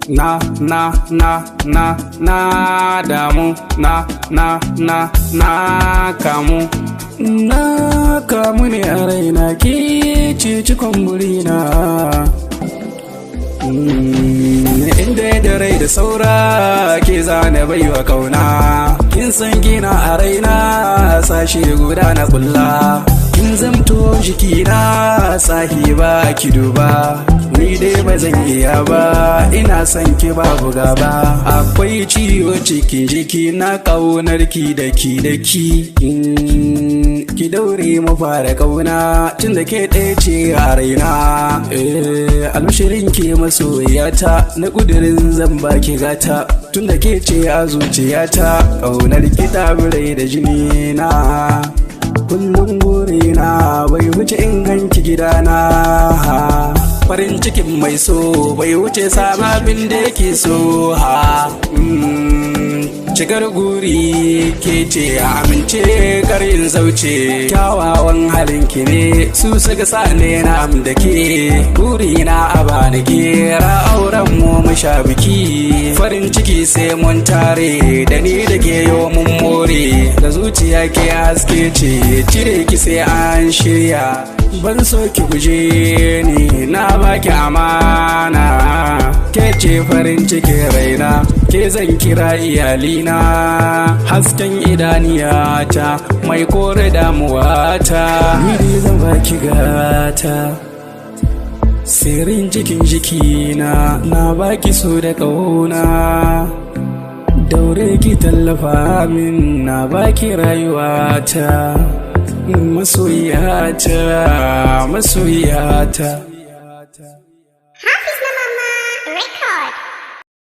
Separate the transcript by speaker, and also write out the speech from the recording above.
Speaker 1: na damu na kamu ne a raina ke ce cikon burina. Inda da rai da saura ke zane baiwa kauna, kin san gina a raina sashe guda na kulla, kin zamto jikina sahiba ki duba, ni dai ba zan iya ba ina son ki babu gaba. Akwai ciwo cikin jiki na kaunar ki daki ki daure mu fara kauna tun da ke ɗaya ce a raina. Almushirin ke masoyata na ƙudurin zan baki gata, tun da ke ce a zuciyata ƙaunar ki ta birai da jini na. Kullum burina bai wuce inganci gidana, farin cikin mai so bai wuce sama abin da yake so. Cikar guri ke ce amince karin zauce, kyawawan halinki ne su suka sa ne na da ke. Burina a bani gera auren mu sha biki, farin ciki sai mun tare da ni da ke yau mun more. Da zuciya ke haske ce cire ki sai an shirya, ban so ki guje ni na baki amana, ke ce farin cikin raina ke zan kira iyalina. Hasken idaniyata mai kore damuwata, ni dai zan baki gata. Sirrin cikin jikina na baki so da ƙauna, daure ki tallafa min na baki rayuwata. Masoyiyata